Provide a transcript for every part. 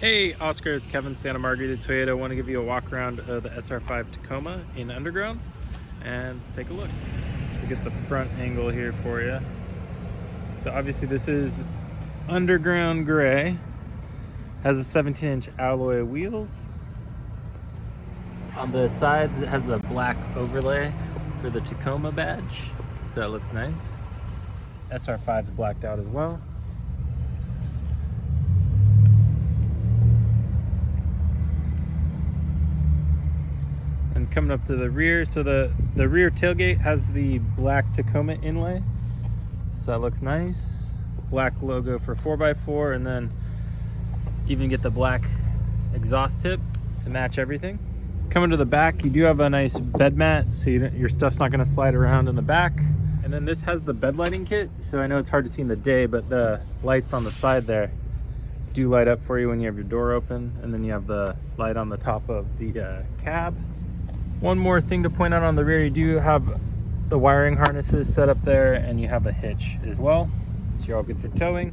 Hey Oscar, it's Kevin, Santa Margarita Toyota. I want to give you a walk around of the SR5 Tacoma in underground, and let's take a look. So get the front angle here for you. So obviously this is underground gray, has a 17-inch alloy wheels. On the sides it has a black overlay for the Tacoma badge, so that looks nice. SR5 is blacked out as well. And coming up to the rear, so the rear tailgate has the black Tacoma inlay, so that looks nice. Black logo for 4x4, and then even get the black exhaust tip to match everything. Coming to the back, you do have a nice bed mat, so your stuff's not going to slide around in the back. And then this has the bed lighting kit, so I know it's hard to see in the day, but the lights on the side there do light up for you when you have your door open, and then you have the light on the top of the cab. One more thing to point out on the rear, you do have the wiring harnesses set up there, and you have a hitch as well, so you're all good for towing.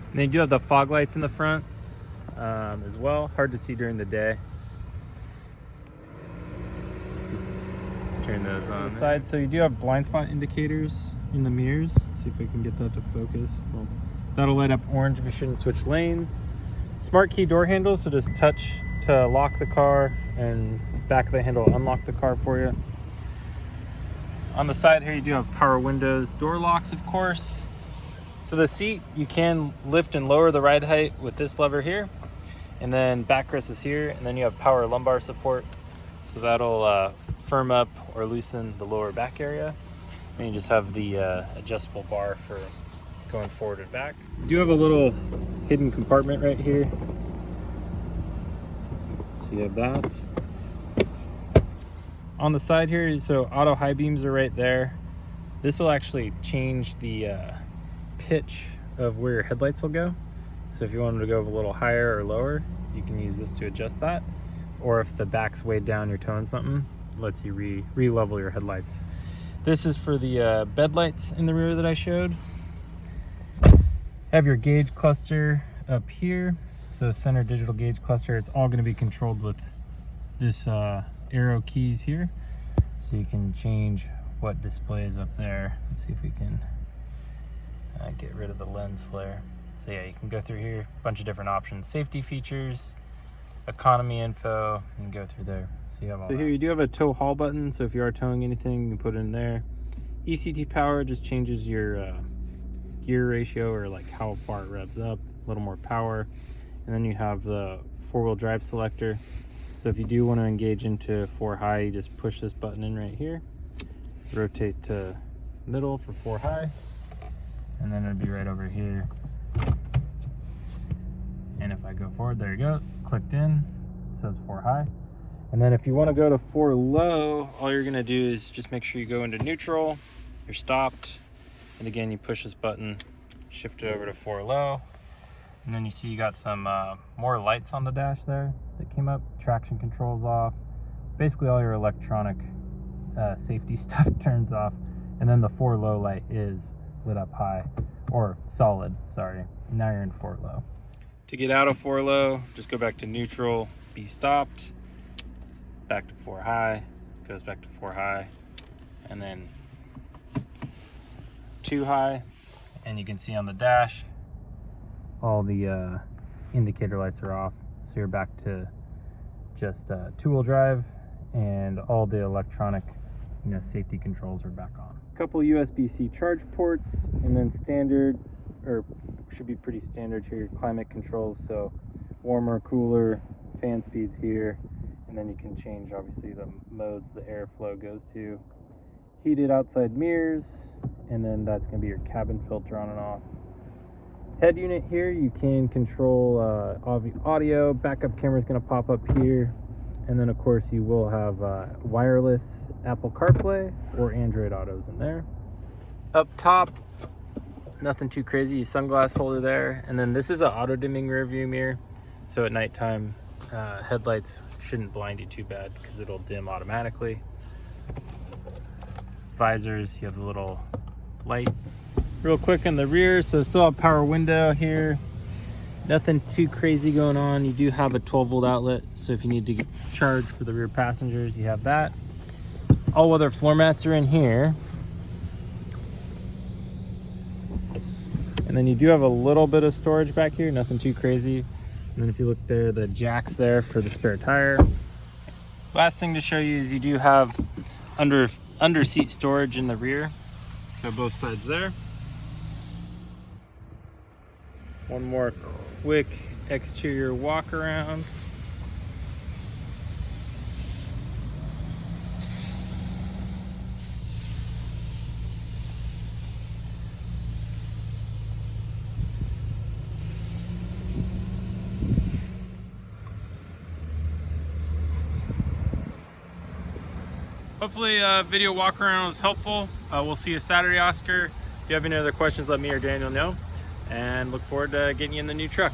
And then you do have the fog lights in the front as well. Hard to see during the day. Turn those on the side. So you do have blind spot indicators in the mirrors. Let's see if we can get that to focus. Well, that'll light up orange if you shouldn't switch lanes. Smart key door handle, so just touch to lock the car, and back of the handle will unlock the car for you. On the side here, you do have power windows, door locks, of course. So the seat, you can lift and lower the ride height with this lever here, and then backrest is here, and then you have power lumbar support, so that'll firm up or loosen the lower back area. And you just have the adjustable bar for going forward and back. You do have a little hidden compartment right here, so you have that. On the side here, so auto high beams are right there. This will actually change the pitch of where your headlights will go. So if you want them to go a little higher or lower, you can use this to adjust that. Or if the back's weighed down, you're towing something, it lets you re-level your headlights. This is for the bed lights in the rear that I showed. Have your gauge cluster up here. So center digital gauge cluster, it's all going to be controlled with this arrow keys here. So you can change what displays up there. Let's see if we can get rid of the lens flare. So yeah, you can go through here, a bunch of different options. Safety features, economy info, and go through there. So you have all that. Here you do have a tow haul button, so if you are towing anything, you can put it in there. ECT power just changes your gear ratio, or like how far it revs up, a little more power. And then you have the four-wheel drive selector. So if you do want to engage into 4 high, you just push this button in right here. Rotate to middle for 4 high. And then it'd be right over here. And if I go forward, there you go, clicked in, it says 4 high. And then if you want to go to 4 low, all you're going to do is just make sure you go into neutral, you're stopped, and again you push this button, shift it over to 4 low, and then you see you got some more lights on the dash there that came up. Traction controls off, basically all your electronic safety stuff turns off, and then the 4 low light is lit up high, or solid, sorry. Now you're in 4 low. To get out of 4 low, just go back to neutral, be stopped, back to 4 high, goes back to 4 high, and then 2 high, and you can see on the dash, all the indicator lights are off, so you're back to just 2-wheel drive, and all the electronic safety controls are back on. A couple USB-C charge ports, and then standard, or should be pretty standard here, your climate controls, so warmer, cooler, fan speeds here, and then you can change obviously the modes the airflow goes to. Heated outside mirrors, and then that's going to be your cabin filter on and off. Head unit here, you can control audio, backup camera is going to pop up here, and then of course you will have wireless Apple CarPlay or Android Autos in there. Up top, Nothing too crazy. Sunglass holder there. And then this is an auto dimming rear view mirror. So at nighttime, headlights shouldn't blind you too bad because it'll dim automatically. Visors, you have the little light. Real quick in the rear, so still have power window here. Nothing too crazy going on. You do have a 12-volt outlet, so if you need to get charged for the rear passengers, you have that. All-weather floor mats are in here. And then you do have a little bit of storage back here, nothing too crazy. And then if you look there, the jack's there for the spare tire. Last thing to show you is you do have under seat storage in the rear. So both sides there. One more quick exterior walk around. Hopefully video walk around was helpful. We'll see you Saturday, Oscar. If you have any other questions, let me or Daniel know. And look forward to getting you in the new truck.